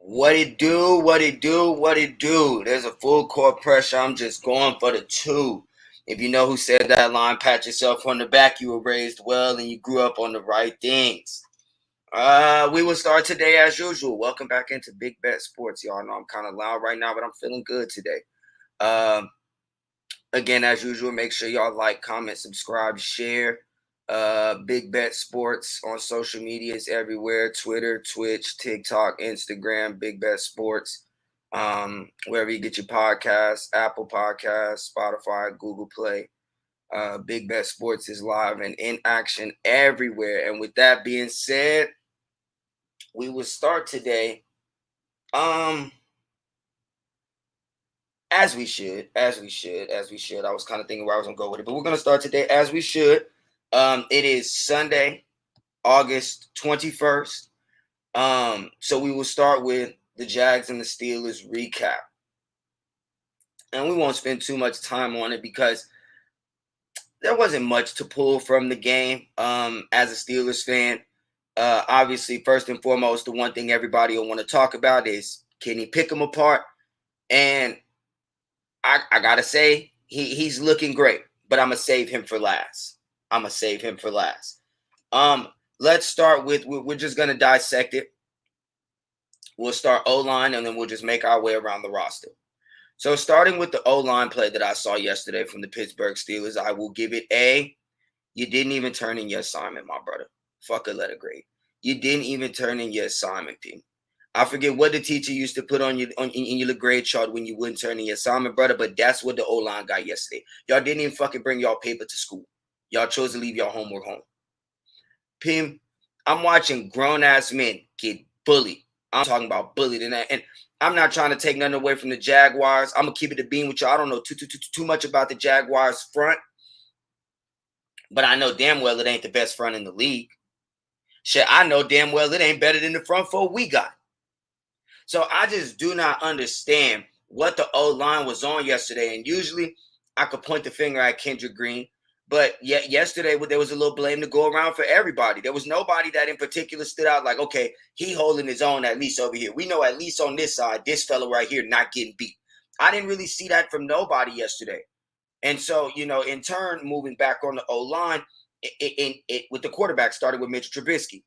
What it do, what it do, what it do. There's a full court pressure. I'm just going for the two. If you know who said that line, pat yourself on the back. You were raised well and you grew up on the right things. We will start today as usual. Welcome back into Big Bet Sports. Y'all know I'm kind of loud right now, but I'm feeling good today. Again, as usual, make sure y'all like, comment, subscribe, share. Big Bet Sports on social medias everywhere: Twitter, Twitch, TikTok, Instagram. Big Bet Sports, wherever you get your podcasts: Apple Podcasts, Spotify, Google Play. Big Bet Sports is live and in action everywhere. And with that being said, we will start today. As we should. I was kind of thinking where I was gonna go with it, but we're gonna start today as we should. It is Sunday, August 21st. So we will start with the Jags and the Steelers recap. And we won't spend too much time on it because there wasn't much to pull from the game. As a Steelers fan, obviously, first and foremost, the one thing everybody will want to talk about is, can he pick them apart? And I gotta say, he's looking great, but I'm gonna save him for last. Let's start with, we're just gonna dissect it. We'll start O-line and then we'll just make our way around the roster. So starting with the O-line play that I saw yesterday from the Pittsburgh Steelers, I will give it A. You didn't even turn in your assignment, my brother. Fuck a letter grade. You didn't even turn in your assignment, P. I forget what the teacher used to put on in your grade chart when you wouldn't turn in your assignment, brother, but that's what the O-line got yesterday. Y'all didn't even fucking bring y'all paper to school. Y'all chose to leave y'all homework home. Pim, I'm watching grown-ass men get bullied. I'm talking about bullied. And I'm not trying to take nothing away from the Jaguars. I'm going to keep it a beam with y'all. I don't know too much about the Jaguars front, but I know damn well it ain't the best front in the league. Shit, I know damn well it ain't better than the front four we got. So I just do not understand what the O-line was on yesterday. And usually I could point the finger at Kendrick Green. But yet yesterday there was a little blame to go around for everybody. There was nobody that in particular stood out like, okay, he holding his own at least over here. We know at least on this side, this fella right here not getting beat. I didn't really see that from nobody yesterday. And so, in turn, moving back on the O-line, it with the quarterback started with Mitchell Trubisky.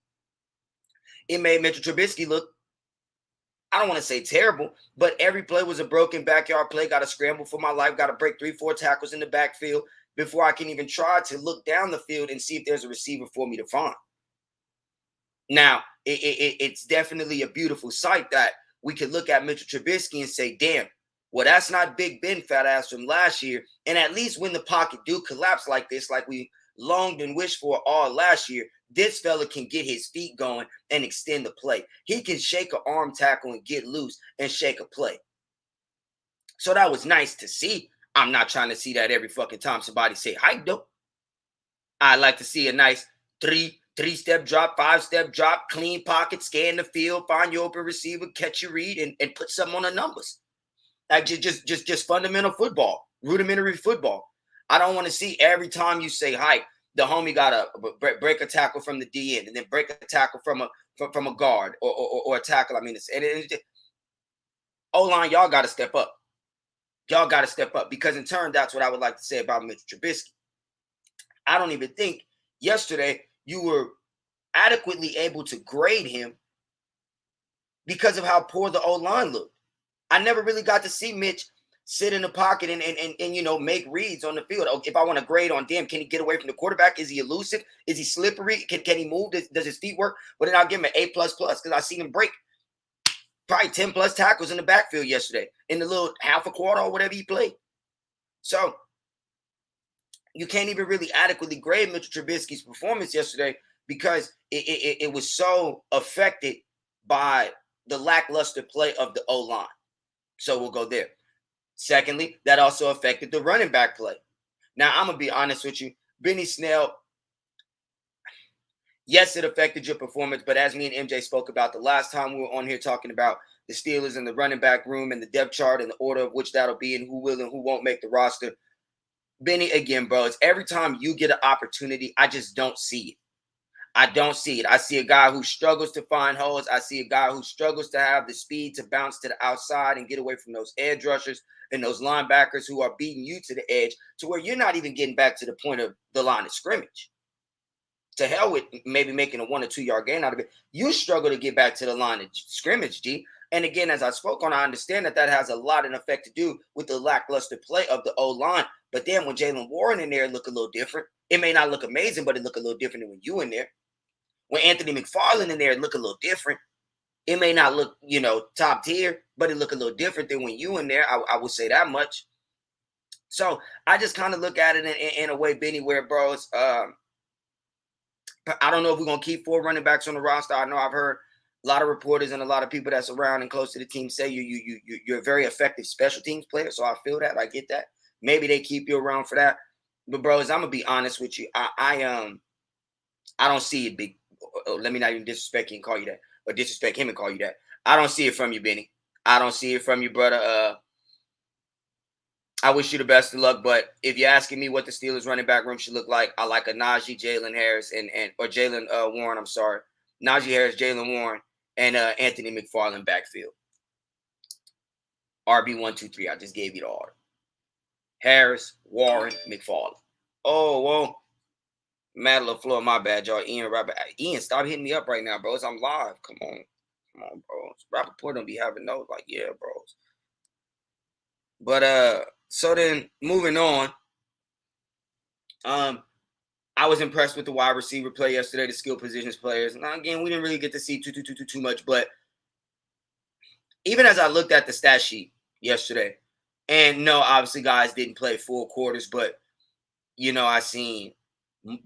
It made Mitchell Trubisky look, I don't want to say terrible, but every play was a broken backyard play. Got to scramble for my life. Got to break 3-4 tackles in the backfield before I can even try to look down the field and see if there's a receiver for me to find. Now, it's definitely a beautiful sight that we could look at Mitchell Trubisky and say, damn, well, that's not Big Ben fat ass from last year. And at least when the pocket do collapse like this, like we longed and wished for all last year, this fella can get his feet going and extend the play. He can shake an arm tackle and get loose and shake a play. So that was nice to see. I'm not trying to see that every fucking time somebody say hike though. I like to see a nice three-step drop, 5-step drop, clean pocket, scan the field, find your open receiver, catch your read, and put something on the numbers. Like just fundamental football, rudimentary football. I don't want to see every time you say hike, the homie got to break a tackle from the DN and then break a tackle from a guard or a tackle. I mean, O-line, y'all got to step up. Y'all got to step up because in turn, that's what I would like to say about Mitchell Trubisky. I don't even think yesterday you were adequately able to grade him because of how poor the O-line looked. I never really got to see Mitch sit in the pocket and make reads on the field. If I want to grade on damn, can he get away from the quarterback? Is he elusive? Is he slippery? Can he move? Does his feet work? But then I'll give him an A++ because I seen him break probably 10 plus tackles in the backfield yesterday in the little half a quarter or whatever he played. So you can't even really adequately grade Mitchell Trubisky's performance yesterday because it was so affected by the lackluster play of the O-line. So we'll go there. Secondly, that also affected the running back play. Now, I'm going to be honest with you. Benny Snell, yes, it affected your performance, but as me and MJ spoke about the last time we were on here talking about the Steelers and the running back room and the depth chart and the order of which that'll be and who will and who won't make the roster, Benny, again, bro, it's every time you get an opportunity, I just don't see it. I don't see it. I see a guy who struggles to find holes. I see a guy who struggles to have the speed to bounce to the outside and get away from those edge rushers and those linebackers who are beating you to the edge to where you're not even getting back to the point of the line of scrimmage. To hell with maybe making a 1 or 2 yard gain out of it. You struggle to get back to the line of scrimmage, G. And again, as I spoke on, I understand that has a lot in effect to do with the lackluster play of the O-line. But then when Jalen Warren in there look a little different, it may not look amazing, but it look a little different than when you in there. When Anthony McFarland in there, it look a little different. It may not look, top tier, but it look a little different than when you in there. I would say that much. So I just kind of look at it in a way, Benny, where, bro, it's, I don't know if we're going to keep 4 running backs on the roster. I know I've heard a lot of reporters and a lot of people that's around and close to the team say you're a very effective special teams player. So I feel that. I get that. Maybe they keep you around for that. But, bros, I'm going to be honest with you. I don't see it big. Let me not even disrespect you and call you that, or disrespect him and call you that. I don't see it from you, Benny. I don't see it from you, brother. I wish you the best of luck, but if you're asking me what the Steelers running back room should look like, I like a Najee, Jalen Harris, or Jalen Warren. I'm sorry, Najee Harris, Jalen Warren, and Anthony McFarland backfield. RB 1, 2, 3. I just gave you the order. Harris, Warren, McFarland. Oh, well. Matt LaFleur, my bad, y'all. Ian, stop hitting me up right now, bros. I'm live. Come on, bros. Rappaport don't be having notes like, yeah, bros. But so then moving on. I was impressed with the wide receiver play yesterday, the skill positions players. Now again, we didn't really get to see too much, but even as I looked at the stat sheet yesterday, and no, obviously guys didn't play full quarters, but I seen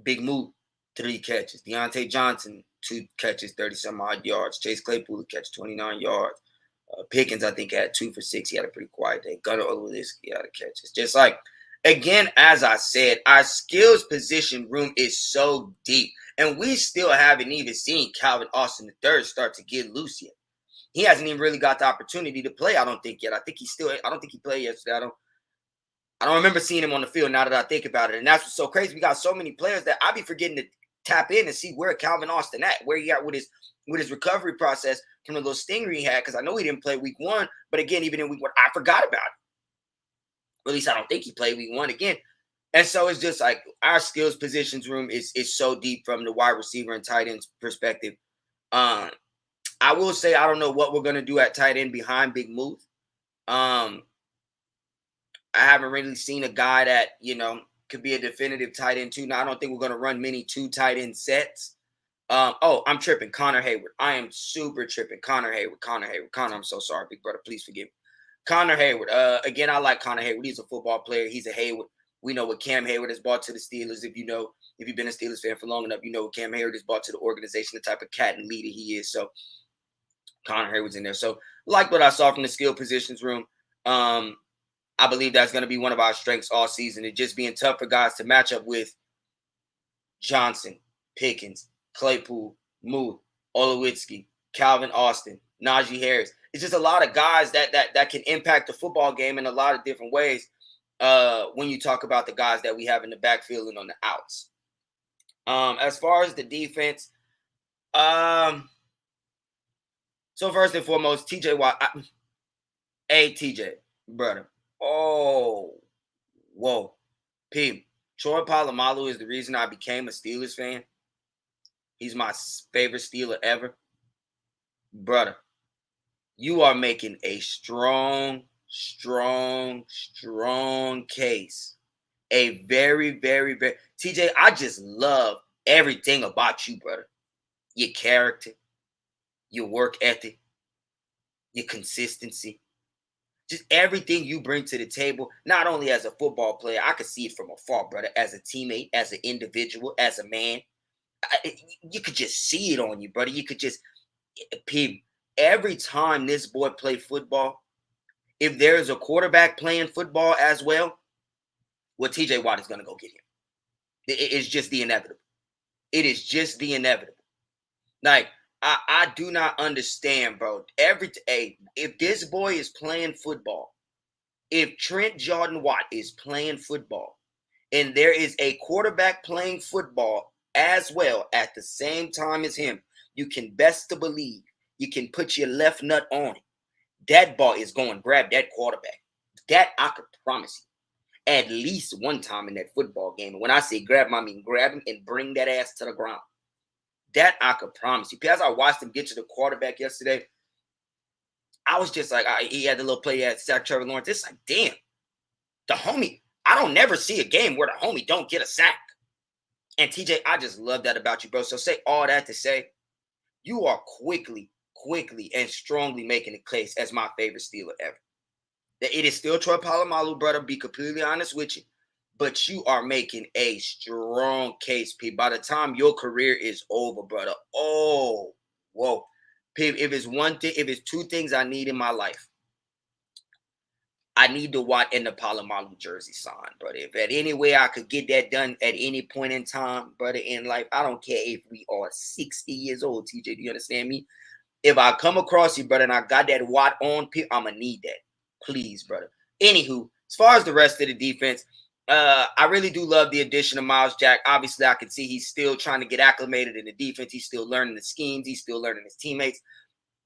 Big Moot, 3 catches. Deontay Johnson, 2 catches, 30-some-odd yards. Chase Claypool catch 29 yards. Pickens, I think, had 2 for 6. He had a pretty quiet day. Gunnar Olszewski had a catch. It's just like, again, as I said, our skills position room is so deep. And we still haven't even seen Calvin Austin III start to get loose yet. He hasn't even really got the opportunity to play, I don't think, yet. I don't think he played yesterday. I don't remember seeing him on the field now that I think about it. And that's what's so crazy. We got so many players that I be forgetting to tap in and see where Calvin Austin at, where he at with his recovery process from the little stinger he had, because I know he didn't play week 1. But again, even in week 1, I forgot about it. Or at least I don't think he played week 1 again. And so it's just like our skills positions room is so deep from the wide receiver and tight ends perspective. I will say I don't know what we're going to do at tight end behind Big Move. I haven't really seen a guy that, could be a definitive tight end too. Now, I don't think we're going to run many 2 tight end sets. I'm tripping. Connor Hayward. I am super tripping. Connor Hayward. Connor, I'm so sorry, big brother. Please forgive me. Connor Hayward. Again, I like Connor Hayward. He's a football player. He's a Hayward. We know what Cam Hayward has brought to the Steelers. If you've been a Steelers fan for long enough, you know what Cam Hayward has brought to the organization, the type of cat and leader he is. So Connor Hayward's in there. So like what I saw from the skill positions room. I believe that's going to be one of our strengths all season. It just being tough for guys to match up with Johnson, Pickens, Claypool, Moore, Olszewski, Calvin Austin, Najee Harris. It's just a lot of guys that can impact the football game in a lot of different ways when you talk about the guys that we have in the backfield and on the outs. As far as the defense, so first and foremost, TJ Watt. TJ, brother. Oh, whoa. P. Troy Polamalu is the reason I became a Steelers fan. He's my favorite Steeler ever. Brother, you are making a strong case. A very, very, very... TJ, I just love everything about you, brother. Your character, your work ethic, your consistency. Just everything you bring to the table, not only as a football player, I could see it from afar, brother, as a teammate, as an individual, as a man. You could just see it on you, brother. You could just, every time this boy play football, if there's a quarterback playing football as well, TJ Watt is going to go get him. It's just the inevitable. It is just the inevitable. Like, I do not understand, bro. If this boy is playing football, if Trent Jordan Watt is playing football, and there is a quarterback playing football as well at the same time as him, you can best to believe you can put your left nut on it. That ball is going to grab that quarterback. That I could promise you. At least one time in that football game. And when I say grab him, I mean grab him and bring that ass to the ground. That I could promise you. As I watched him get to the quarterback yesterday, I was just like, he had the little play at sack Trevor Lawrence. It's like, damn, the homie. I don't never see a game where the homie don't get a sack. And TJ, I just love that about you, bro. So say all that to say, you are quickly and strongly making the case as my favorite Steeler ever. That it is still Troy Polamalu, brother, be completely honest with you. But you are making a strong case, P. By the time your career is over, brother. Oh, whoa. P, if it's one thing, if it's two things I need in my life, I need the Watt and the Polamalu jersey signed, brother. If at any way I could get that done at any point in time, brother, in life, I don't care if we are 60 years old, TJ. Do you understand me? If I come across you, brother, and I got that Watt on, I'm going to need that. Please, brother. Anywho, as far as the rest of the defense, I really do love the addition of Miles Jack. Obviously, I can see he's still trying to get acclimated in the defense. He's still learning the schemes. He's still learning his teammates.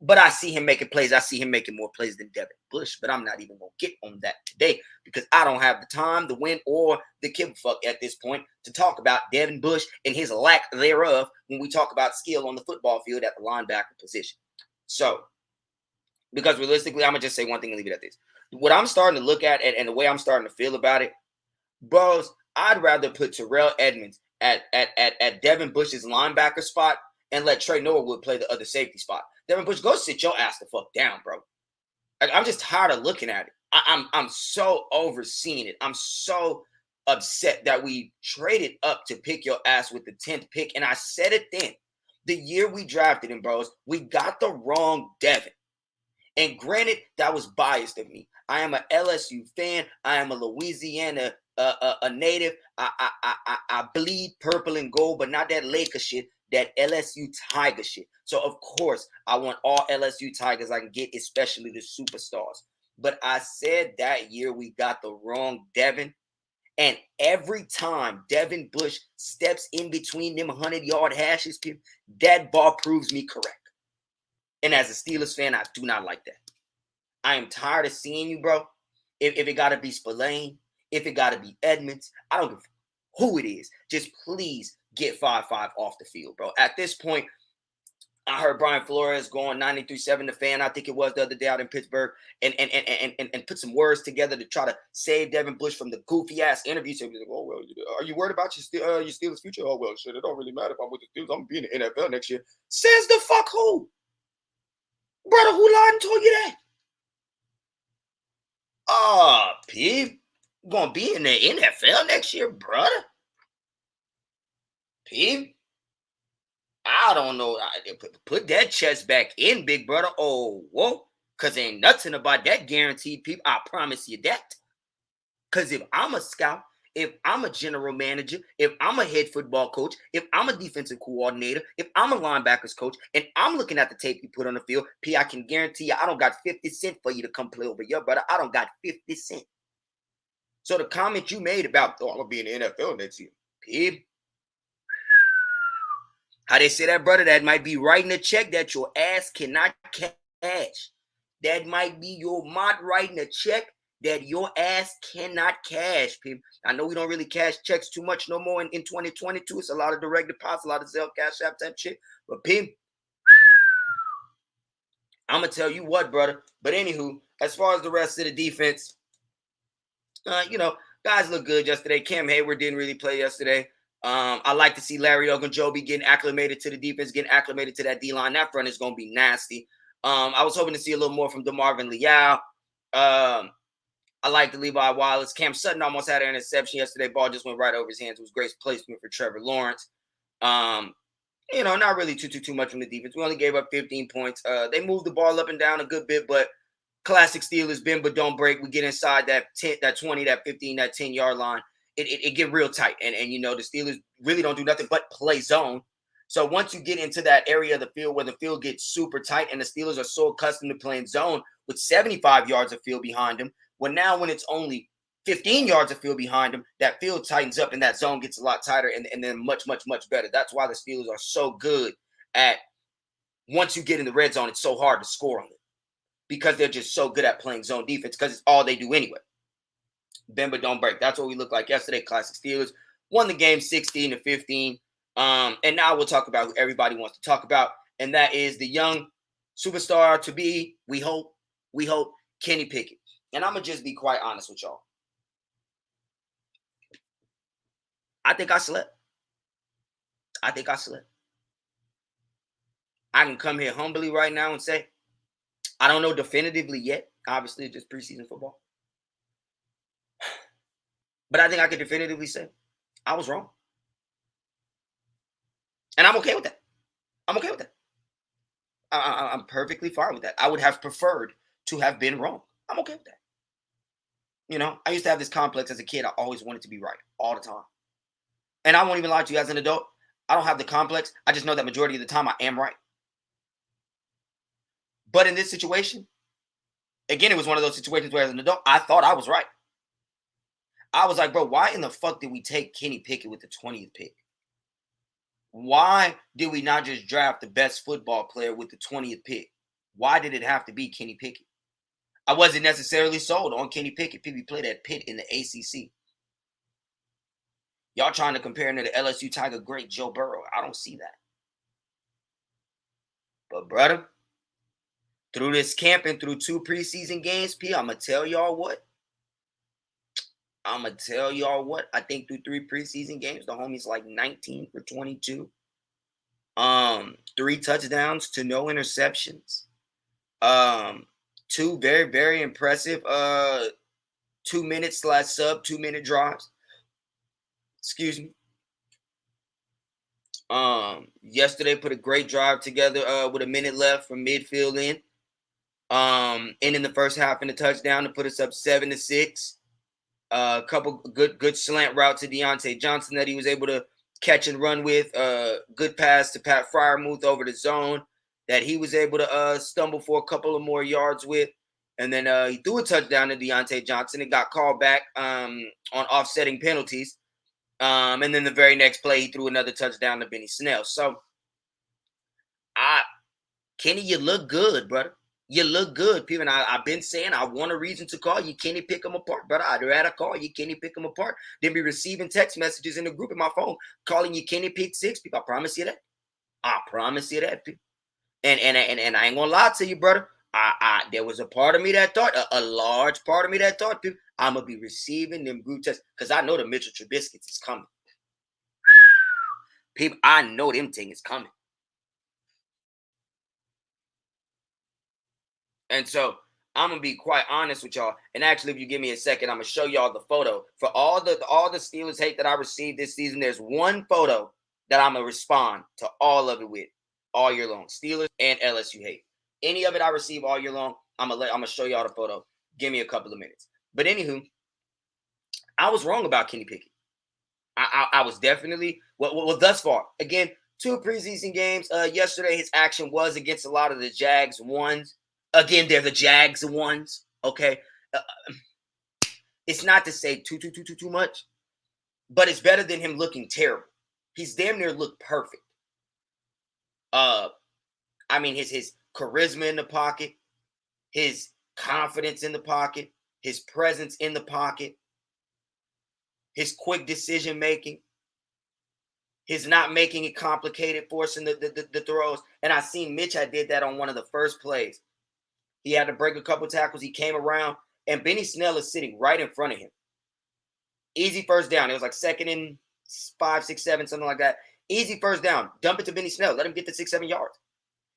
But I see him making plays. I see him making more plays than Devin Bush. But I'm not even going to get on that today because I don't have the time, the win, or the give a fuck at this point to talk about Devin Bush and his lack thereof when we talk about skill on the football field at the linebacker position. So, because realistically, I'm going to just say one thing and leave it at this. What I'm starting to look at and the way I'm starting to feel about it, bros, I'd rather put Terrell Edmonds at Devin Bush's linebacker spot and let Trey Norwood play the other safety spot. Devin Bush, go sit your ass the fuck down, bro. I'm just tired of looking at it. I'm so overseeing it. I'm so upset that we traded up to pick your ass with the 10th pick. And I said it then. The year we drafted him, bros, we got the wrong Devin. And granted, that was biased of me. I am a LSU fan. I am a Louisiana a native. I bleed purple and gold, but not that Laker shit, that LSU Tiger shit. So, of course, I want all LSU Tigers I can get, especially the superstars. But I said that year we got the wrong Devin. And every time Devin Bush steps in between them 100-yard hashes, that ball proves me correct. And as a Steelers fan, I do not like that. I am tired of seeing you, bro. If it got to be Spillane, if it got to be Edmonds, I don't give who it is. Just please get 5-5 off the field, bro. At this point, I heard Brian Flores going 93.7 the fan, I think it was the other day out in Pittsburgh, and put some words together to try to save Devin Bush from the goofy ass interview. So he's like, oh, well, are you worried about your Steelers' future? Oh, well, shit, it don't really matter if I'm with the Steelers. I'm going to be in the NFL next year. Says the fuck who? Brother, who lied and told you that? P, gonna be in the NFL next year, brother. P, I don't know. Put that chest back in, big brother. Oh, whoa. Because ain't nothing about that guaranteed, people. I promise you that. Because if I'm a scout, if I'm a general manager, if I'm a head football coach, if I'm a defensive coordinator, if I'm a linebackers coach, and I'm looking at the tape you put on the field, P, I can guarantee you I don't got 50 cents for you to come play over here, brother. I don't got 50 cents. So the comment you made about, I'm going to be in the NFL next year, P, how they say that, brother, that might be writing a check that your ass cannot cash. That might be your mod writing a check that your ass cannot cash, people. I know we don't really cash checks too much no more in 2022. It's a lot of direct deposits, a lot of Zelle, Cash App type shit. But, Pim, I'm going to tell you what, brother. But anywho, as far as the rest of the defense, guys look good yesterday. Cam Hayward didn't really play yesterday. I like to see Larry Ogunjobi getting acclimated to the defense, getting acclimated to that D-line. That front is going to be nasty. I was hoping to see a little more from DeMarvin Leal. I like the Levi Wallace. Cam Sutton almost had an interception yesterday. Ball just went right over his hands. It was great placement for Trevor Lawrence. Not really too much from the defense. We only gave up 15 points. They moved the ball up and down a good bit, but classic Steelers, bend but don't break. We get inside that 10, that 20, that 15, that 10-yard line. It get real tight. And the Steelers really don't do nothing but play zone. So once you get into that area of the field where the field gets super tight and the Steelers are so accustomed to playing zone with 75 yards of field behind them, well, now when it's only 15 yards of field behind him, that field tightens up and that zone gets a lot tighter and then much, much, much better. That's why the Steelers are so good at once you get in the red zone, it's so hard to score on them because they're just so good at playing zone defense because it's all they do anyway. Bend but don't break. That's what we looked like yesterday. Classic Steelers won the game 16-15. And now we'll talk about who everybody wants to talk about, and that is the young superstar to be, we hope, Kenny Pickett. And I'm going to just be quite honest with y'all. I think I slept. I can come here humbly right now and say, I don't know definitively yet. Obviously, it's just preseason football. But I think I could definitively say I was wrong. And I'm okay with that. I'm perfectly fine with that. I would have preferred to have been wrong. I'm okay with that. You know, I used to have this complex as a kid. I always wanted to be right all the time. And I won't even lie to you as an adult. I don't have the complex. I just know that majority of the time I am right. But in this situation, again, it was one of those situations where as an adult, I thought I was right. I was like, bro, why in the fuck did we take Kenny Pickett with the 20th pick? Why did we not just draft the best football player with the 20th pick? Why did it have to be Kenny Pickett? I wasn't necessarily sold on Kenny Pickett. People played at Pitt in the ACC. Y'all trying to compare him to the LSU Tiger great Joe Burrow. I don't see that. But, brother, through this camp and through 2 preseason games, I'm going to tell y'all what. I think through 3 preseason games, the homie's like 19 for 22. 3 touchdowns to no interceptions. 2 very, very impressive 2-minute/sub 2-minute drives. Excuse me. Yesterday put a great drive together with a minute left from midfield in. Ending the first half in a touchdown to put us up 7-6. A couple good slant route to Deontay Johnson that he was able to catch and run with. Good pass to Pat Freiermuth over the zone that he was able to stumble for a couple of more yards with. And then he threw a touchdown to Deontay Johnson. It got called back on offsetting penalties. And then the very next play, he threw another touchdown to Benny Snell. So, Kenny, you look good, brother. You look good, people. And I've been saying I want a reason to call you Kenny Pick 'em apart, brother. I'd rather call you Kenny Pick 'em apart than be receiving text messages in the group in my phone calling you Kenny Pick 6, people. I promise you that. People. And I ain't gonna lie to you, brother. There was a part of me that thought, a large part of me that thought, people, I'm gonna be receiving them group texts because I know the Mitchell Trubisky's is coming. People, I know them things is coming. And so I'm gonna be quite honest with y'all. And actually, if you give me a second, I'm gonna show y'all the photo for all the Steelers hate that I received this season. There's one photo that I'm gonna respond to all of it with all year long. Steelers and LSU hate. Any of it I receive all year long, I'm gonna show y'all the photo. Give me a couple of minutes. But anywho, I was wrong about Kenny Pickett. I was definitely well thus far. Again, 2 preseason games. Yesterday his action was against a lot of the Jags ones. Again, they're the Jags ones. Okay, it's not to say too much, but it's better than him looking terrible. He's damn near looked perfect. I mean his charisma in the pocket, his confidence in the pocket, his presence in the pocket, his quick decision making, his not making it complicated, forcing the throws. And I seen Mitch had did that on one of the first plays. He had to break a couple tackles. He came around, and Benny Snell is sitting right in front of him. Easy first down. It was like 2nd and 5, 6, 7, something like that. Easy first down. Dump it to Benny Snell. Let him get to 6, 7 yards.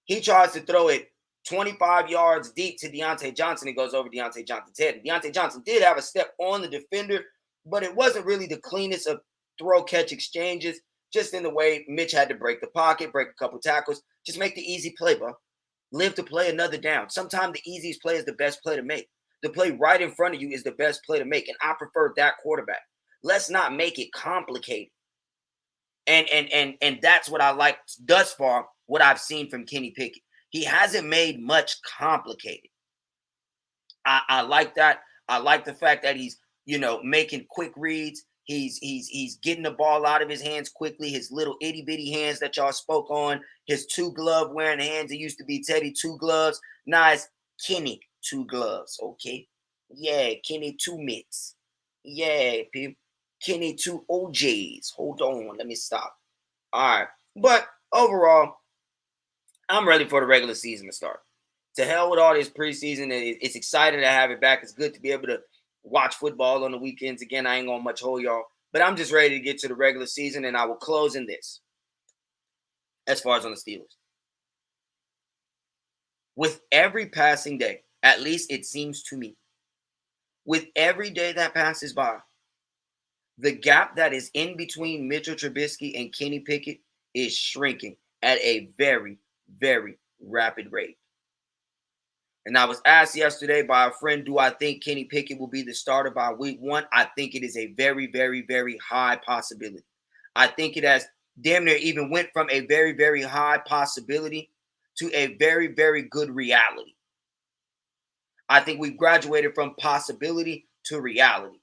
He tries to throw it 25 yards deep to Deontay Johnson. It goes over Deontay Johnson's head. And Deontay Johnson did have a step on the defender, but it wasn't really the cleanest of throw-catch exchanges, just in the way Mitch had to break the pocket, break a couple tackles. Just make the easy play, bro. Live to play another down. Sometimes the easiest play is the best play to make. The play right in front of you is the best play to make, and I prefer that quarterback. Let's not make it complicated. And that's what I like thus far, what I've seen from Kenny Pickett. He hasn't made much complicated. I like that. I like the fact that he's, making quick reads. He's getting the ball out of his hands quickly. His little itty bitty hands that y'all spoke on. His 2-glove wearing hands. It used to be Teddy 2 gloves. Now it's Kenny 2 gloves. Okay, yeah, Kenny 2 mitts. Yeah, people. Kenny 2 OJs. Hold on, let me stop. All right, but overall, I'm ready for the regular season to start. To hell with all this preseason. It's exciting to have it back. It's good to be able to watch football on the weekends again. I ain't gonna much hold y'all, but I'm just ready to get to the regular season, and I will close in this. As far as on the Steelers, with every passing day, at least it seems to me, with every day that passes by, the gap that is in between Mitchell Trubisky and Kenny Pickett is shrinking at a very, very rapid rate. And I was asked yesterday by a friend, do I think Kenny Pickett will be the starter by week 1? I think it is a very, very, very high possibility. I think it has damn near even went from a very, very high possibility to a very, very good reality. I think we've graduated from possibility to reality.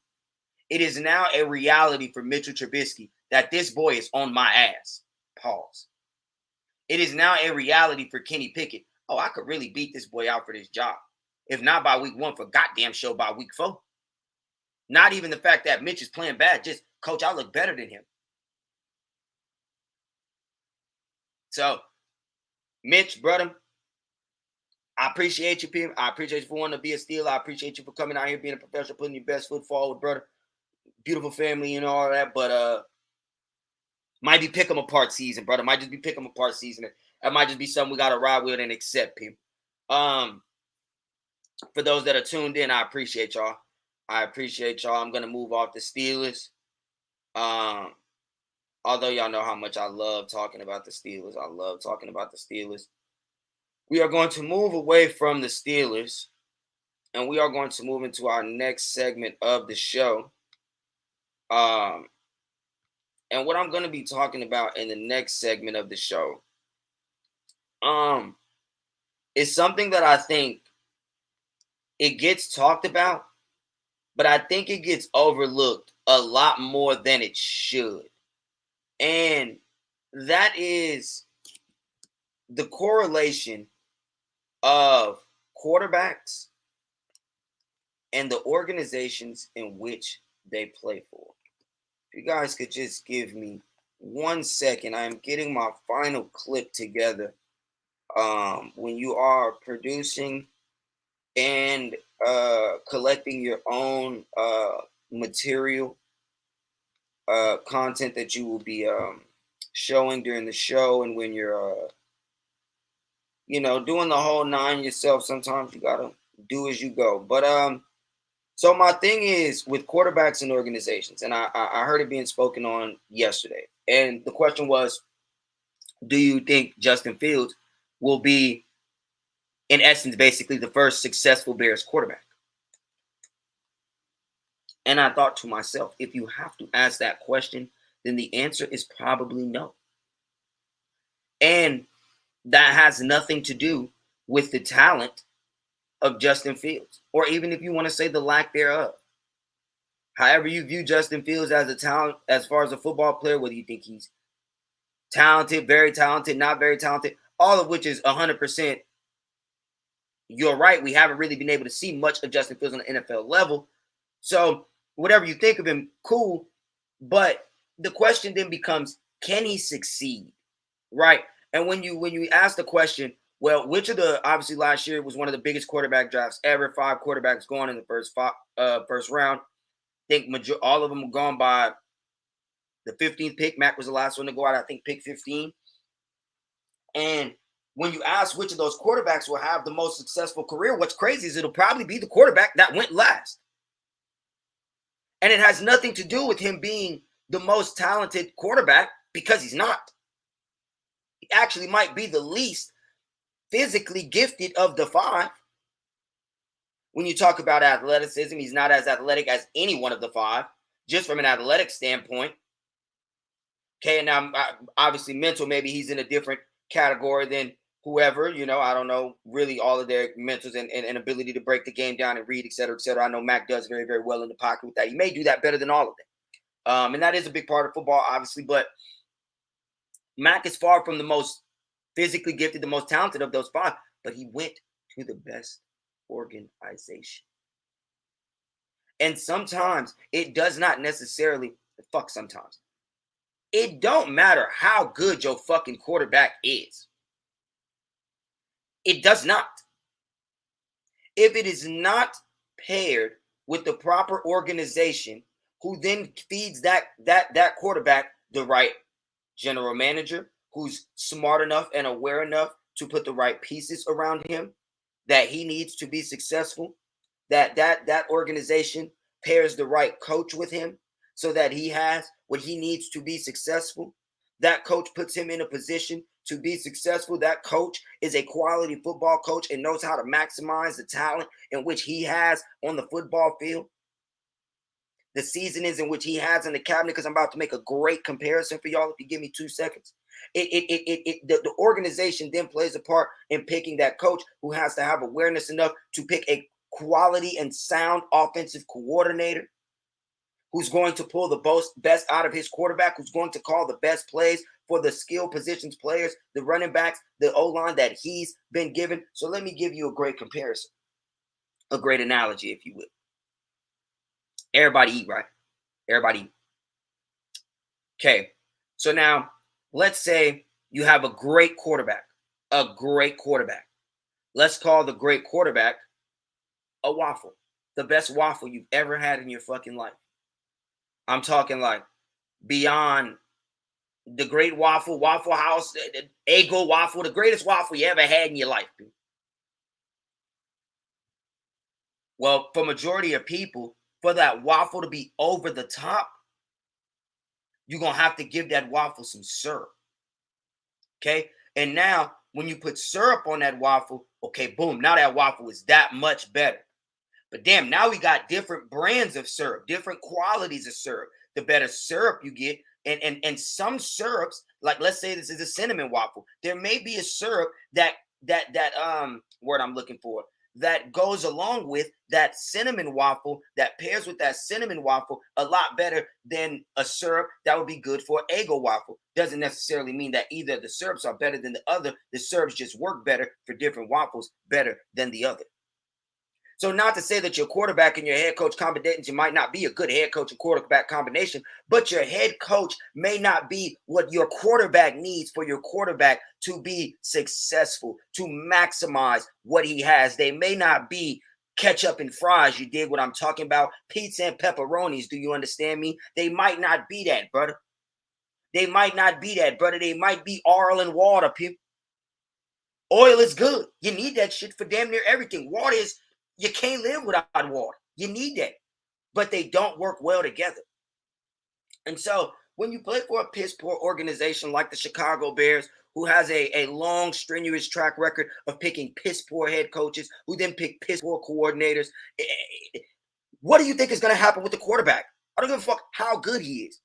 It is now a reality for Mitchell Trubisky that this boy is on my ass. Pause. It is now a reality for Kenny Pickett. Oh, I could really beat this boy out for this job. If not by week 1, for goddamn show by week 4. Not even the fact that Mitch is playing bad. Just, coach, I look better than him. So, Mitch, brother, I appreciate you, Pim. I appreciate you for wanting to be a Steeler. I appreciate you for coming out here, being a professional, putting your best foot forward, brother. Beautiful family and all that, but might be pick them apart season, brother. Might just be pick them apart season. That might just be something we got to ride with and accept, people. For those that are tuned in, I appreciate y'all. I'm going to move off the Steelers. Although y'all know how much I love talking about the Steelers. We are going to move away from the Steelers, and we are going to move into our next segment of the show. And what I'm going to be talking about in the next segment of the show is something that I think it gets talked about, but I think it gets overlooked a lot more than it should. And that is the correlation of quarterbacks and the organizations in which they play for. If you guys could just give me 1 second, I am getting my final clip together. When you are producing and collecting your own material, content that you will be showing during the show, and when you're doing the whole 9 yourself, sometimes you gotta do as you go. But so my thing is with quarterbacks and organizations, and I heard it being spoken on yesterday, and the question was, do you think Justin Fields will be, in essence, basically the first successful Bears quarterback? And I thought to myself, if you have to ask that question, then the answer is probably no. And that has nothing to do with the talent of Justin Fields, or even if you want to say the lack thereof. However you view Justin Fields as a talent, as far as a football player, whether you think he's talented, very talented, not very talented, all of which is 100%. You're right. We haven't really been able to see much of Justin Fields on the NFL level. So whatever you think of him, cool. But the question then becomes, can he succeed? Right. And when you ask the question, well, which of the, obviously last year was one of the biggest quarterback drafts ever, 5 quarterbacks going in the first round. I think all of them were gone by the 15th pick. Mac was the last one to go out, I think, pick 15. And when you ask which of those quarterbacks will have the most successful career, what's crazy is it'll probably be the quarterback that went last. And it has nothing to do with him being the most talented quarterback, because he's not. He actually might be the least physically gifted of the 5. When you talk about athleticism, he's not as athletic as any one of the 5, just from an athletic standpoint. Okay, and now obviously mental, maybe he's in a different category than whoever, I don't know really all of their mentals and ability to break the game down and read, et cetera, et cetera. I know Mac does very, very well in the pocket with that. He may do that better than all of them. And that is a big part of football, obviously, but Mac is far from the most physically gifted, the most talented of those five, but he went to the best organization. And sometimes it does not necessarily, sometimes. It don't matter how good your fucking quarterback is. It does not. If it is not paired with the proper organization who then feeds that quarterback the right general manager who's smart enough and aware enough to put the right pieces around him that he needs to be successful, that organization pairs the right coach with him so that he has what he needs to be successful. That coach puts him in a position to be successful. That coach is a quality football coach and knows how to maximize the talent in which he has on the football field. The seasonings in which he has in the cabinet, because I'm about to make a great comparison for y'all if you give me 2 seconds. The organization then plays a part in picking that coach who has to have awareness enough to pick a quality and sound offensive coordinator who's going to pull the best out of his quarterback, who's going to call the best plays for the skill positions players, the running backs, the O-line that he's been given. So let me give you a great comparison, a great analogy, if you will. Everybody eat, right? Everybody eat. Okay, so now let's say you have a great quarterback, Let's call the great quarterback a waffle, the best waffle you've ever had in your fucking life. I'm talking like beyond the great Waffle House, the Eggo waffle, the greatest waffle you ever had in your life. Dude. Well, for majority of people, for that waffle to be over the top, you're going to have to give that waffle some syrup. Okay? And now, when you put syrup on that waffle, okay, boom, now that waffle is that much better. But damn, now we got different brands of syrup, different qualities of syrup. The better syrup you get, and some syrups, like let's say this is a cinnamon waffle, there may be a syrup that word I'm looking for that goes along with that cinnamon waffle, that pairs with that cinnamon waffle a lot better than a syrup that would be good for an Eggo waffle. Doesn't necessarily mean that either of the syrups are better than the other. The syrups just work better for different waffles, better than the other. So not to say that your quarterback and your head coach combination might not be a good head coach and quarterback combination, but your head coach may not be what your quarterback needs for your quarterback to be successful, to maximize what he has. They may not be ketchup and fries. You dig what I'm talking about? Pizza and pepperonis. Do you understand me? They might not be that, brother. They might not be that, brother. They might be oil and water, people. Oil is good. You need that shit for damn near everything. Water is... You can't live without water. You need that. But they don't work well together. And so when you play for a piss poor organization like the Chicago Bears, who has a long, strenuous track record of picking piss poor head coaches, who then pick piss poor coordinators, what do you think is going to happen with the quarterback? I don't give a fuck how good he is.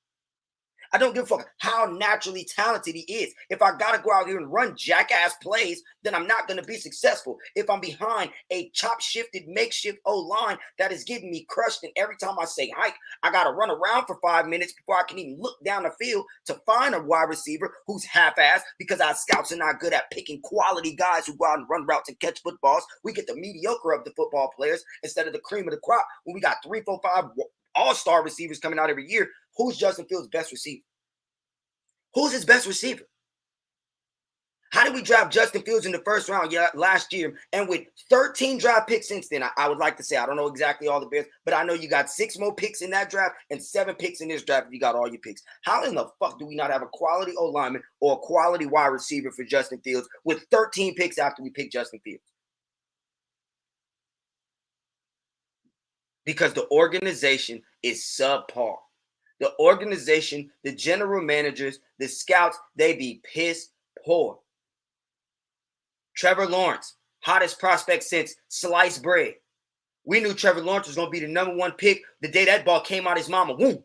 I don't give a fuck how naturally talented he is. If I got to go out here and run jackass plays, then I'm not going to be successful. If I'm behind a chop-shifted makeshift O-line that is getting me crushed, and every time I say hike, I got to run around for 5 minutes before I can even look down the field to find a wide receiver who's half-assed because our scouts are not good at picking quality guys who go out and run routes and catch footballs. We get the mediocre of the football players instead of the cream of the crop when we got 3, 4, 5 all-star receivers coming out every year. Who's Justin Fields' best receiver? Who's his best receiver? How did we draft Justin Fields in the first round last year? And with 13 draft picks since then, I would like to say, I don't know exactly all the Bears, but I know you got 6 more picks in that draft and 7 picks in this draft if you got all your picks. How in the fuck do we not have a quality O-lineman or a quality wide receiver for Justin Fields with 13 picks after we picked Justin Fields? Because the organization is subpar. The organization, the general managers, the scouts, they be piss poor. Trevor Lawrence, hottest prospect since sliced bread. We knew Trevor Lawrence was going to be the number 1 pick the day that ball came out his mama womb.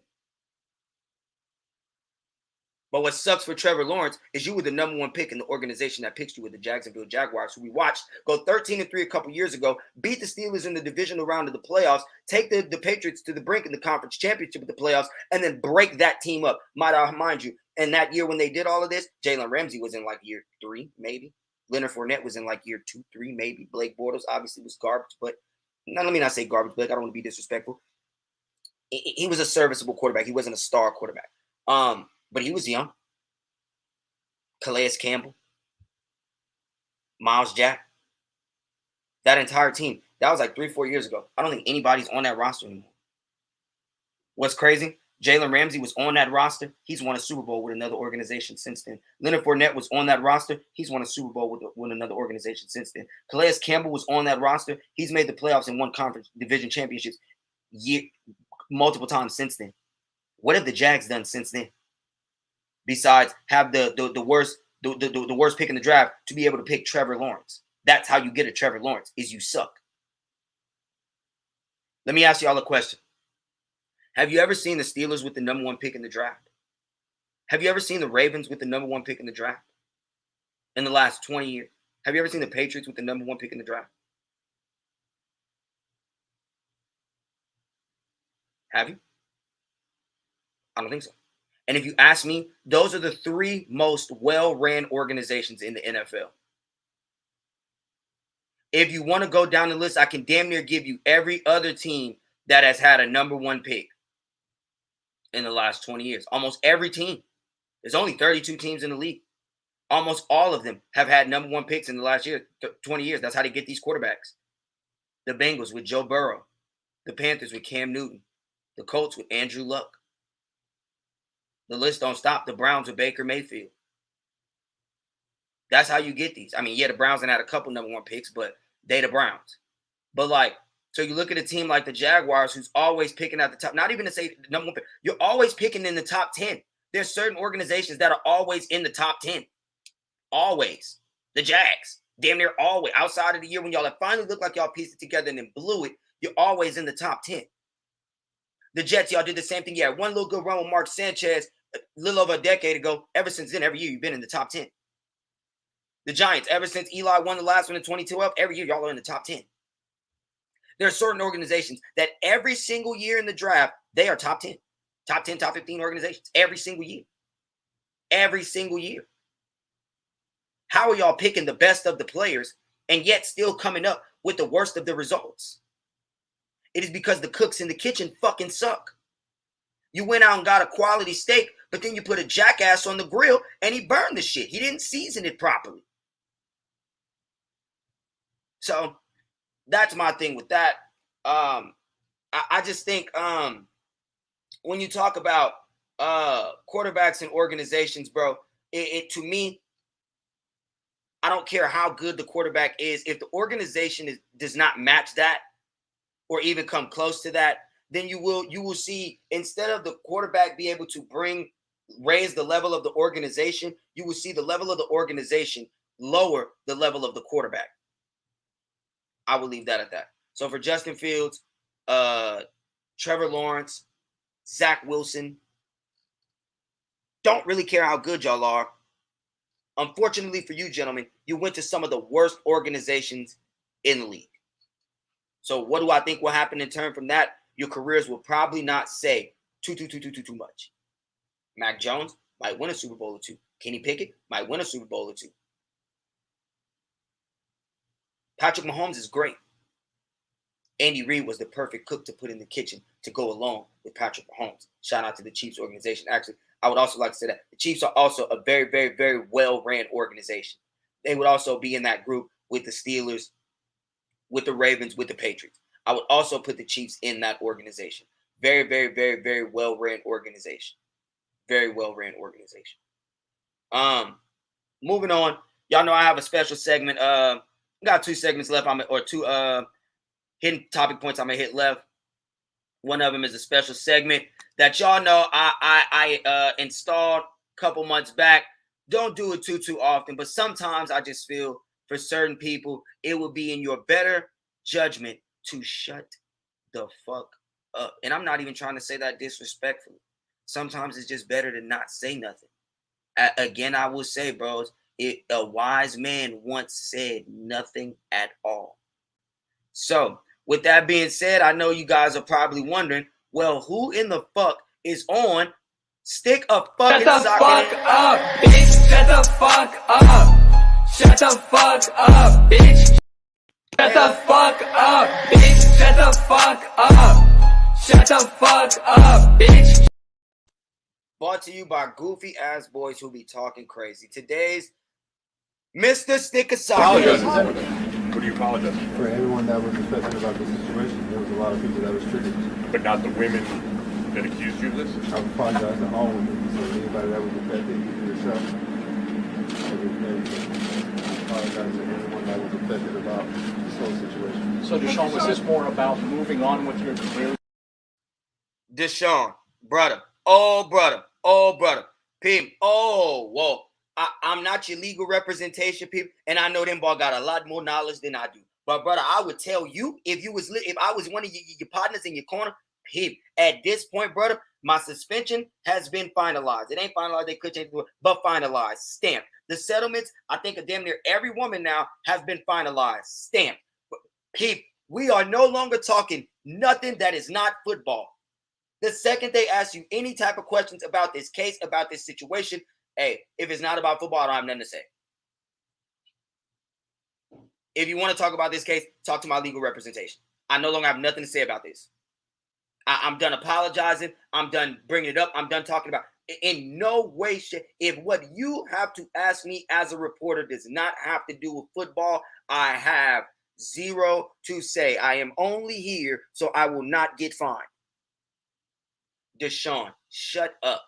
But what sucks for Trevor Lawrence is you were the number one pick in the organization that picked you with the Jacksonville Jaguars, who we watched go 13-3 a couple years ago, beat the Steelers in the divisional round of the playoffs, take the Patriots to the brink in the conference championship of the playoffs, and then break that team up. Might I mind you, and that year when they did all of this, Jalen Ramsey was in like year 3, maybe. Leonard Fournette was in like year 2, 3, maybe. Blake Bortles obviously was garbage, but let me not say garbage, Blake. I don't want to be disrespectful. He was a serviceable quarterback. He wasn't a star quarterback. But he was young. Calais Campbell, Miles Jack, that entire team. That was like 3-4 years ago. I don't think anybody's on that roster anymore. What's crazy? Jalen Ramsey was on that roster. He's won a Super Bowl with another organization since then. Leonard Fournette was on that roster. He's won a Super Bowl with another organization since then. Calais Campbell was on that roster. He's made the playoffs and won conference division championships multiple times since then. What have the Jags done since then? Besides have the worst pick in the draft to be able to pick Trevor Lawrence. That's how you get a Trevor Lawrence, is you suck. Let me ask y'all a question. Have you ever seen the Steelers with the number one pick in the draft? Have you ever seen the Ravens with the number one pick in the draft in the last 20 years? Have you ever seen the Patriots with the number one pick in the draft? Have you? I don't think so. And if you ask me, those are the 3 most well-ran organizations in the NFL. If you want to go down the list, I can damn near give you every other team that has had a number one pick in the last 20 years. Almost every team. There's only 32 teams in the league. Almost all of them have had number one picks in the last 20 years. That's how they get these quarterbacks. The Bengals with Joe Burrow. The Panthers with Cam Newton. The Colts with Andrew Luck. The list don't stop. The Browns with Baker Mayfield. That's how you get these. I mean, yeah, the Browns had a couple number one picks, but they the Browns. But so you look at a team like the Jaguars, who's always picking at the top. Not even to say number one pick. You're always picking in the top 10. There's certain organizations that are always in the top 10. Always. The Jags. Damn near always. Outside of the year when y'all have finally looked like y'all pieced it together and then blew it, you're always in the top 10. The Jets, y'all did the same thing. Yeah, one little good run with Mark Sanchez a little over a decade ago. Ever since then, every year you've been in the top 10. The Giants, ever since Eli won the last one in 2012, every year y'all are in the top 10. There are certain organizations that every single year in the draft, they are top 10. Top 10, top 15 organizations every single year. Every single year. How are y'all picking the best of the players and yet still coming up with the worst of the results? It is because the cooks in the kitchen fucking suck. You went out and got a quality steak, but then you put a jackass on the grill and he burned the shit. He didn't season it properly. So that's my thing with that. I just think when you talk about quarterbacks and organizations, bro, it to me, I don't care how good the quarterback is. If the organization does not match that or even come close to that, then you will see, instead of the quarterback be able to raise the level of the organization, you will see the level of the organization lower the level of the quarterback. I will leave that at that. So for Justin Fields, Trevor Lawrence, Zach Wilson, don't really care how good y'all are. Unfortunately for you, gentlemen, you went to some of the worst organizations in the league. So what do I think will happen in turn from that? Your careers will probably not say too much. Mac Jones might win a Super Bowl or 2. Kenny Pickett might win a Super Bowl or 2. Patrick Mahomes is great. Andy Reid was the perfect cook to put in the kitchen to go along with Patrick Mahomes. Shout out to the Chiefs organization. Actually, I would also like to say that the Chiefs are also a very, very, very well-ran organization. They would also be in that group with the Steelers, with the Ravens, with the Patriots. I would also put the Chiefs in that organization. Very, very, very, very well-ran organization. Very well-ran organization. Moving on. Y'all know I have a special segment. Got 2 segments left. Two hidden topic points I'm gonna hit left. One of them is a special segment that y'all know I installed a couple months back. Don't do it too often, but sometimes I just feel for certain people it will be in your better judgment to shut the fuck up. And I'm not even trying to say that disrespectfully. Sometimes it's just better to not say nothing. Again, I will say, bros, a wise man once said nothing at all. So, with that being said, I know you guys are probably wondering, well, who in the fuck is on Stick a Fucking Shut the Sock fuck in it? up, bitch. Shut the fuck up. Shut the fuck up, bitch. Shut the fuck up, bitch. Shut the fuck up. Shut the fuck up, bitch. Brought to you by goofy ass boys who be talking crazy. Today's Mr. Stick a Sock. What do you apologize for? For everyone that was affected about the situation, there was a lot of people that was triggered. But not the women that accused you of this? I apologize to all women. So anybody that was affected, either yourself, I apologize to everyone that was affected about this whole situation. So Deshaun, was this more about moving on with your career? Deshaun, brother. Pim, whoa. I'm not your legal representation, people, and I know them boy got a lot more knowledge than I do. But brother, I would tell you if I was one of your partners in your corner, Pim, at this point, brother, my suspension has been finalized. It ain't finalized; they could change it, but finalized, stamped. The settlements, I think, of damn near every woman now have been finalized, stamped. Pim, we are no longer talking nothing that is not football. The second they ask you any type of questions about this case, about this situation, hey, if it's not about football, I don't have nothing to say. If you want to talk about this case, talk to my legal representation. I no longer have nothing to say about this. I'm done apologizing. I'm done bringing it up. I'm done talking about it. In no way, if what you have to ask me as a reporter does not have to do with football, I have zero to say. I am only here so I will not get fined. Deshaun, shut up.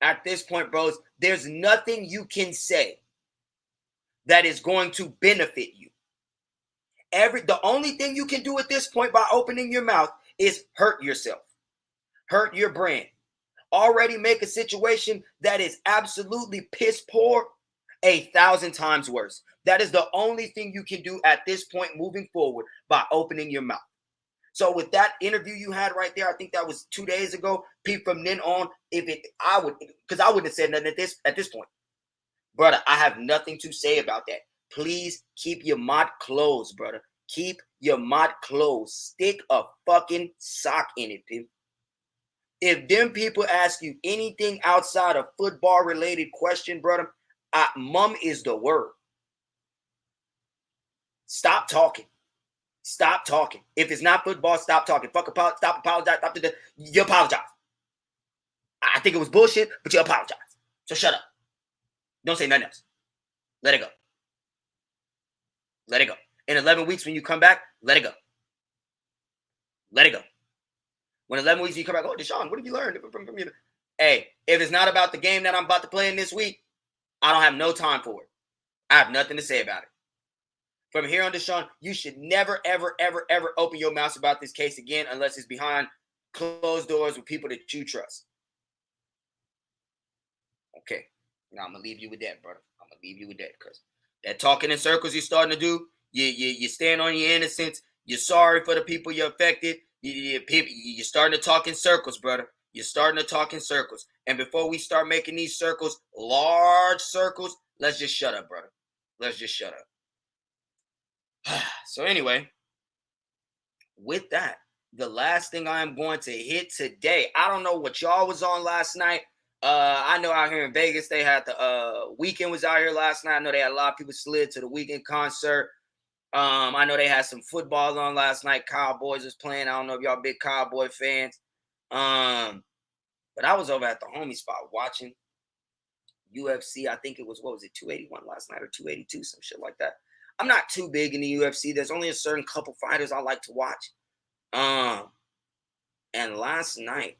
At this point, bros, there's nothing you can say that is going to benefit you. The only thing you can do at this point by opening your mouth is hurt yourself, hurt your brand, already make a situation that is absolutely piss poor 1,000 times worse. That is the only thing you can do at this point moving forward by opening your mouth. So with that interview you had right there, I think that was 2 days ago. From then on, I wouldn't have said nothing at this point, brother. I have nothing to say about that. Please keep your mouth closed, brother. Keep your mouth closed. Stick a fucking sock in it, people. If them people ask you anything outside of football related question, brother, mum is the word. Stop talking. Stop talking. If it's not football, stop talking. Stop apologize. You apologize. I think it was bullshit, but you apologize. So shut up. Don't say nothing else. Let it go. Let it go. In 11 weeks when you come back, let it go. Let it go. When 11 weeks you come back, oh, Deshaun, what have you learned from you? Hey, if it's not about the game that I'm about to play in this week, I don't have no time for it. I have nothing to say about it. From here on, Deshaun, you should never, ever, ever, ever open your mouth about this case again unless it's behind closed doors with people that you trust. Okay. Now I'm going to leave you with that, brother. I'm going to leave you with that because that talking in circles you're starting to do, you stand on your innocence. You're sorry for the people you're affected. You're starting to talk in circles, brother. You're starting to talk in circles. And before we start making these circles large circles, let's just shut up, brother. Let's just shut up. So anyway, with that, the last thing I am going to hit today, I don't know what y'all was on last night. I know out here in Vegas, they had the Weekend was out here last night. I know they had a lot of people slid to the Weekend concert. I know they had some football on last night. Cowboys was playing. I don't know if y'all big Cowboy fans. But I was over at the homie spot watching UFC. I think it was, 281 last night or 282, some shit like that. I'm not too big in the UFC. There's only a certain couple fighters I like to watch. And last night,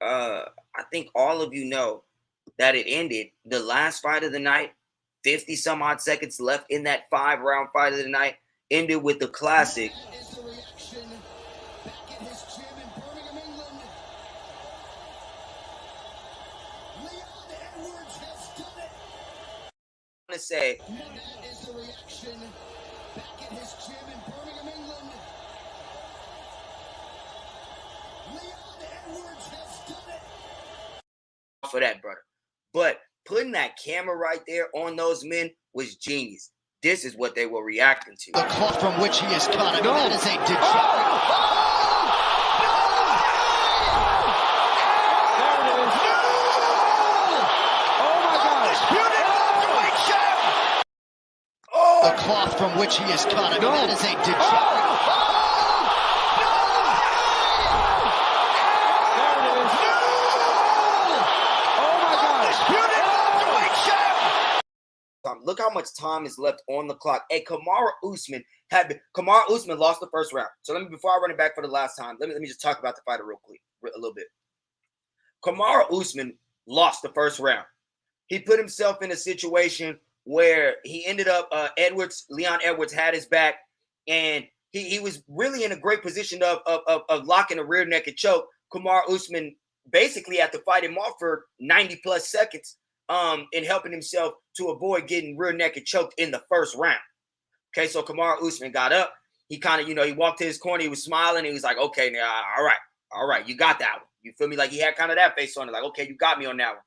I think all of you know that it ended. The last fight of the night, 50 some odd seconds left in that 5-round fight of the night, ended with the classic. I want to say, for that, brother. But putting that camera right there on those men was genius. This is what they were reacting to. The cloth from which he is cut. I mean, that is a degenerate. The cloth from which he is cut. I mean, that is a degenerate. Look how much time is left on the clock. Hey, Kamaru Usman lost the first round. So before I run it back for the last time, let me just talk about the fighter real quick, a little bit. Kamaru Usman lost the first round. He put himself in a situation where he ended up, Leon Edwards had his back, and he was really in a great position of locking a rear naked choke. Kamaru Usman basically had to fight him off for 90 plus seconds in helping himself to avoid getting rear naked choked in the first round. Okay, so Kamaru Usman got up. He kind of, he walked to his corner. He was smiling. He was like, okay, now, all right, you got that one. You feel me? Like he had kind of that face on it. Like, okay, you got me on that one.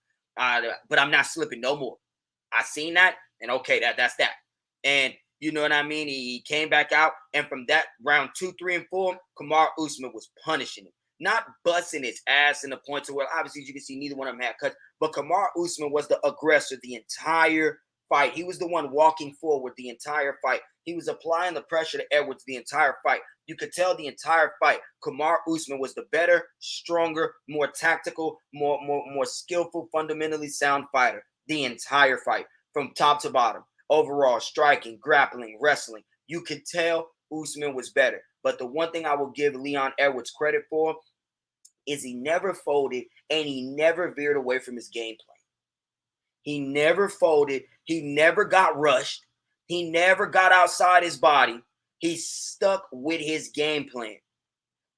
But I'm not slipping no more. I seen that, and okay, that's that. And you know what I mean? He came back out, and from that round 2, 3, and 4, Kamaru Usman was punishing him. Not busting his ass in the point to where obviously you can see neither one of them had cuts, but Kamaru Usman was the aggressor the entire fight. He was the one walking forward the entire fight. He was applying the pressure to Edwards the entire fight. You could tell the entire fight, Kamaru Usman was the better, stronger, more tactical, more skillful, fundamentally sound fighter the entire fight from top to bottom. Overall, striking, grappling, wrestling. You could tell Usman was better. But the one thing I will give Leon Edwards credit for is he never folded and he never veered away from his game plan. He never folded. He never got rushed. He never got outside his body. He stuck with his game plan.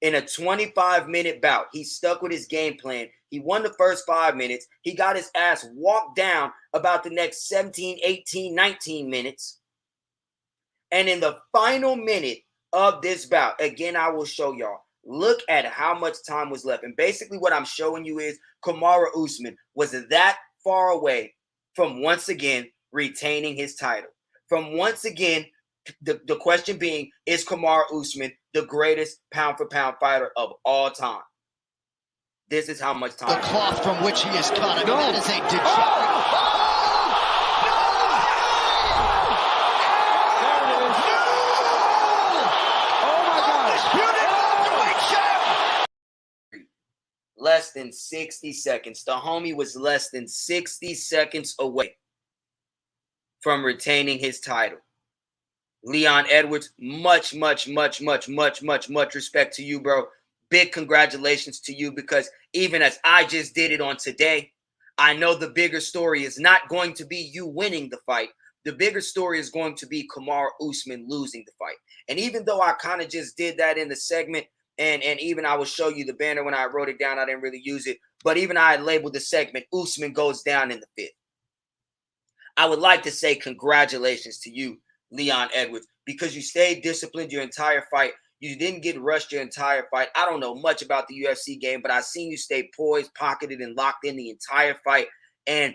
In a 25-minute bout, he stuck with his game plan. He won the first 5 minutes. He got his ass walked down about the next 17, 18, 19 minutes. And in the final minute of this bout, again, I will show y'all. Look at how much time was left. And basically what I'm showing you is Kamaru Usman was that far away from once again retaining his title. From once again, the question being, is Kamaru Usman the greatest pound-for-pound fighter of all time? This is how much time. The cloth from which he is cut. I mean, that is a degenerate. Less than 60 seconds. The homie was less than 60 seconds away from retaining his title. Leon Edwards, much respect to you, bro. Big congratulations to you, because even as I just did it on today, I know the bigger story is not going to be you winning the fight. The bigger story is going to be Kamaru Usman losing the fight. And even though I kind of just did that in the segment, and even I will show you the banner when I wrote it down, I didn't really use it, but even I labeled the segment, Usman goes down in the fifth. I would like to say congratulations to you, Leon Edwards, because you stayed disciplined your entire fight. You didn't get rushed your entire fight. I don't know much about the UFC game, but I've seen you stay poised, pocketed, and locked in the entire fight. And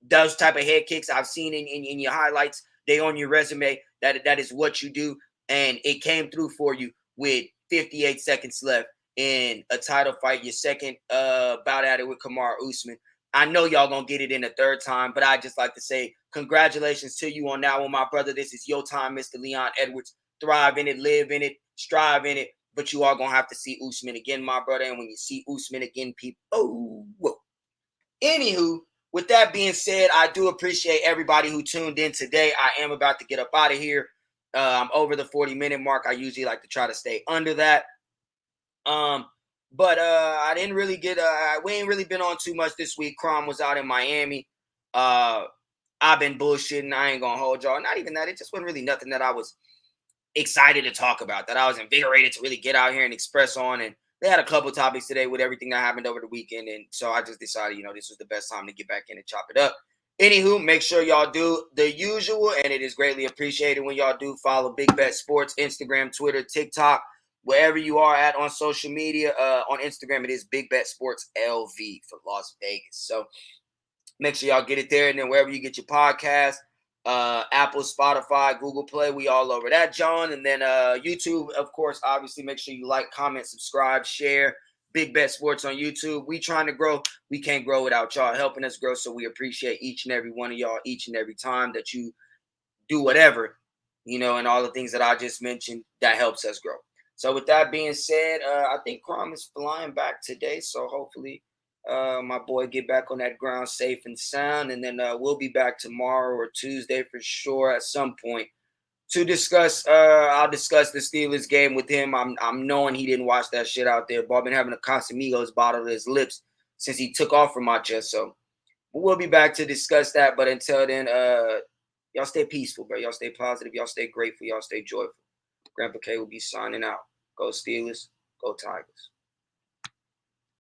those type of head kicks I've seen in your highlights, they on your resume. That is what you do. And it came through for you with 58 seconds left in a title fight, your second bout at it with Kamaru Usman. I know y'all gonna get it in a third time, but I just like to say congratulations to you on that one, my brother. This is your time, Mr. Leon Edwards. Thrive in it, live in it, strive in it. But you are gonna have to see Usman again, my brother. And when you see Usman again, people, whoa. Anywho, with that being said, I do appreciate everybody who tuned in today. I am about to get up out of here. I'm over the 40-minute mark. I usually like to try to stay under that. But I didn't really get we ain't really been on too much this week. Kramm was out in Miami. I've been bullshitting. I ain't gonna hold y'all. Not even that. It just wasn't really nothing that I was excited to talk about, that I was invigorated to really get out here and express on. And they had a couple topics today with everything that happened over the weekend. And so I just decided, this was the best time to get back in and chop it up. Anywho, make sure y'all do the usual, and it is greatly appreciated when y'all do follow Big Bet Sports, Instagram, Twitter, TikTok, wherever you are at on social media. On Instagram, it is Big Bet Sports LV for Las Vegas. So Make sure y'all get it there. And then wherever you get your podcast, Apple, Spotify, Google Play, we all over that, John. And then YouTube, of course, obviously, make sure you like, comment, subscribe, share. Big Bet Sports on YouTube. We trying to grow. We can't grow without y'all helping us grow. So we appreciate each and every one of y'all each and every time that you do whatever, and all the things that I just mentioned that helps us grow. So with that being said, I think Kramm is flying back today. So hopefully my boy get back on that ground safe and sound. And then we'll be back tomorrow or Tuesday for sure at some point to discuss. I'll discuss the Steelers game with him. I'm knowing he didn't watch that shit out there. But I've been having a Casamigos bottle to his lips since he took off from my chest. So we'll be back to discuss that. But until then, y'all stay peaceful, bro. Y'all stay positive. Y'all stay grateful. Y'all stay joyful. Grandpa K will be signing out. Go Steelers. Go Tigers.